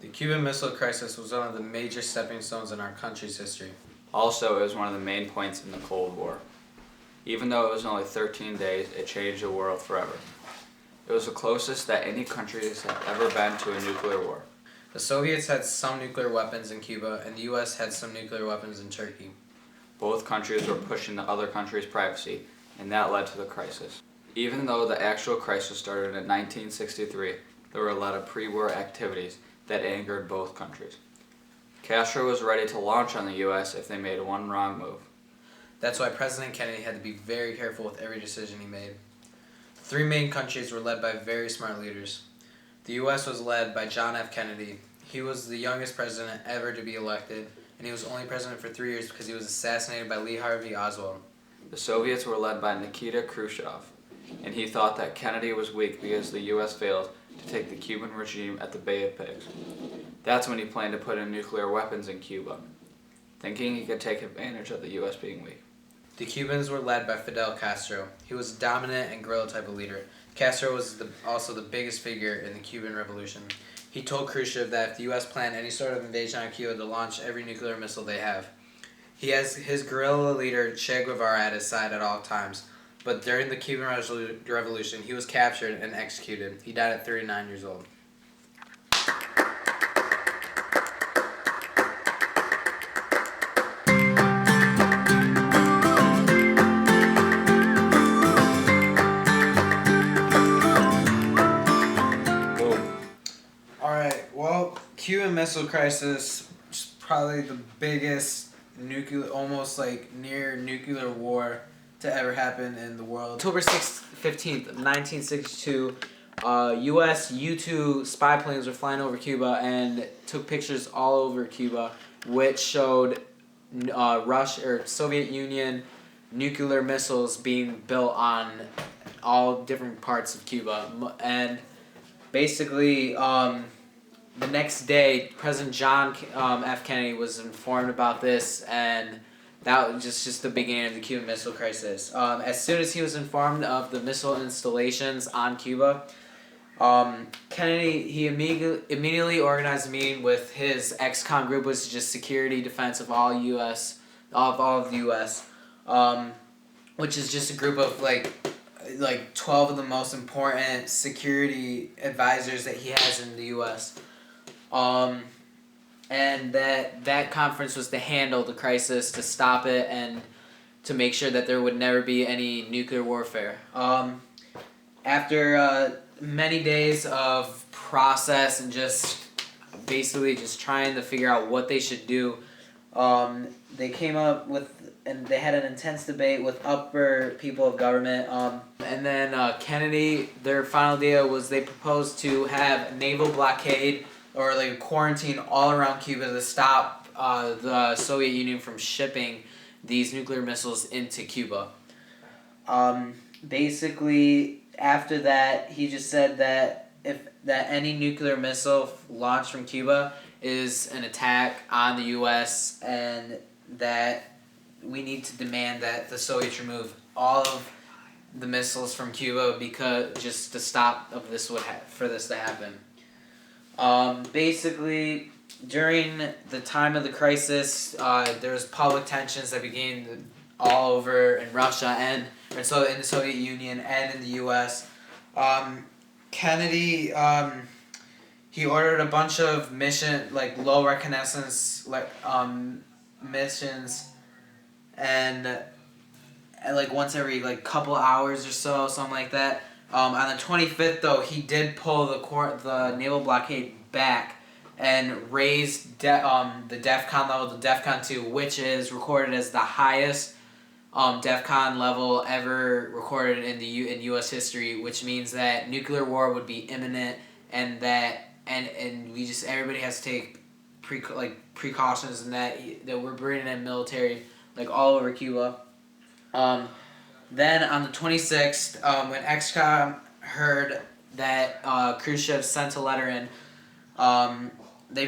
The Cuban Missile Crisis was one of the major stepping stones in our country's history. Also, it was one of the main points in the Cold War. Even though it was only 13 days, it changed the world forever. It was the closest that any countries have ever been to a nuclear war. The Soviets had some nuclear weapons in Cuba, and the U.S. had some nuclear weapons in Turkey. Both countries were pushing the other country's privacy, and that led to the crisis. Even though the actual crisis started in 1963, there were a lot of pre-war activities that angered both countries. Castro was ready to launch on the U.S. if they made one wrong move. That's why President Kennedy had to be very careful with every decision he made. The three main countries were led by very smart leaders. The U.S. was led by John F. Kennedy. He was the youngest president ever to be elected, and he was only president for 3 years because he was assassinated by Lee Harvey Oswald. The Soviets were led by Nikita Khrushchev, and he thought that Kennedy was weak because the U.S. failed to take the Cuban regime at the Bay of Pigs. That's when he planned to put in nuclear weapons in Cuba, thinking he could take advantage of the U.S. being weak. The Cubans were led by Fidel Castro. He was a dominant and guerrilla type of leader. Castro was also the biggest figure in the Cuban Revolution. He told Khrushchev that if the U.S. planned any sort of invasion on Cuba, to launch every nuclear missile they have. He has his guerrilla leader Che Guevara at his side at all times. But during the Cuban Revolution, he was captured and executed. He died at 39 years old. Alright, well, Cuban Missile Crisis is probably the biggest almost like near nuclear war to ever happen in the world. October 15th, 1962, U.S. U-2 spy planes were flying over Cuba and took pictures all over Cuba, which showed Soviet Union nuclear missiles being built on all different parts of Cuba. And basically, the next day, President John F. Kennedy was informed about this, and that was just the beginning of the Cuban Missile Crisis. As soon as he was informed of the missile installations on Cuba, Kennedy immediately organized a meeting with his ex-con group, which is just security defense of all of the U.S., which is just a group of like 12 of the most important security advisors that he has in the U.S. And that conference was to handle the crisis, to stop it, and to make sure that there would never be any nuclear warfare. After many days of process and just basically just trying to figure out what they should do, they came up with, and they had an intense debate with upper people of government. And then Kennedy, their final idea was they proposed to have a naval blockade or like a quarantine all around Cuba to stop the Soviet Union from shipping these nuclear missiles into Cuba. Basically, after that, he just said that any nuclear missile launched from Cuba is an attack on the U.S. and that we need to demand that the Soviets remove all of the missiles from Cuba just to stop for this to happen. Basically, during the time of the crisis, there was public tensions that began all over in Russia and in the Soviet Union and in the U.S. Kennedy, he ordered a bunch of low reconnaissance missions, and once every couple hours or so, something like that. On the 25th, though, he did pull the naval blockade back and raised the DEFCON level to DEFCON 2, which is recorded as the highest DEFCON level ever recorded in U.S. history, which means that nuclear war would be imminent, and that everybody has to take precautions, and that we're bringing in military all over Cuba. Then on the 26th, when XCOM heard that Khrushchev sent a letter in,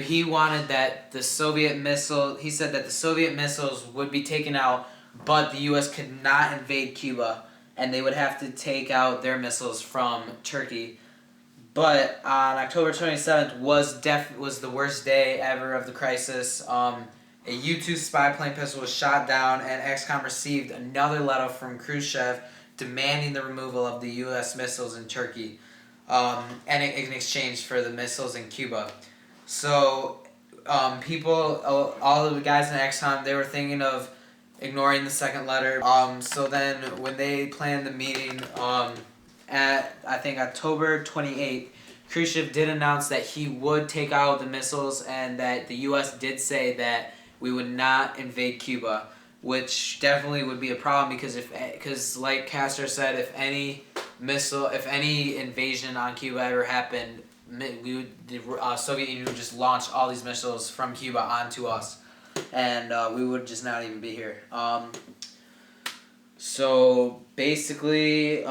he wanted that he said that the Soviet missiles would be taken out, but the U.S. could not invade Cuba, and they would have to take out their missiles from Turkey. But on October 27th was the worst day ever of the crisis. A U-2 spy plane pistol was shot down, and XCOM received another letter from Khrushchev demanding the removal of the U.S. missiles in Turkey, and in exchange for the missiles in Cuba. So, all of the guys in XCOM, they were thinking of ignoring the second letter. So then, when they planned the meeting, at I think October 28th, Khrushchev did announce that he would take out the missiles, and that the U.S. did say that we would not invade Cuba, which definitely would be a problem because like Castro said, if any invasion on Cuba ever happened, the Soviet Union would just launch all these missiles from Cuba onto us, and we would just not even be here. So basically,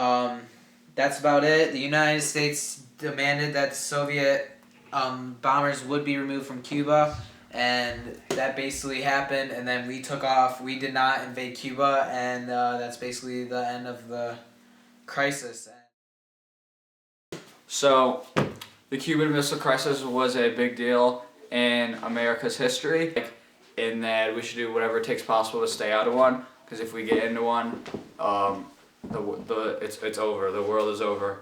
that's about it. The United States demanded that the Soviet bombers would be removed from Cuba, and that basically happened, and then we took off. We did not invade Cuba, and that's basically the end of the crisis. So, the Cuban Missile Crisis was a big deal in America's history, in that we should do whatever it takes possible to stay out of one, because if we get into one, it's over. The world is over.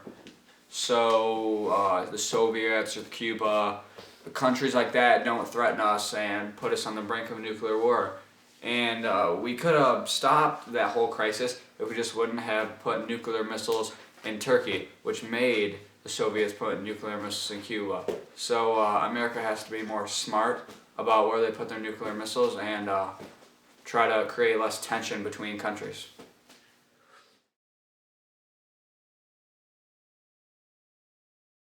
So the Soviets or Cuba, the countries like that don't threaten us and put us on the brink of a nuclear war. And we could have stopped that whole crisis if we just wouldn't have put nuclear missiles in Turkey, which made the Soviets put nuclear missiles in Cuba. So America has to be more smart about where they put their nuclear missiles and try to create less tension between countries.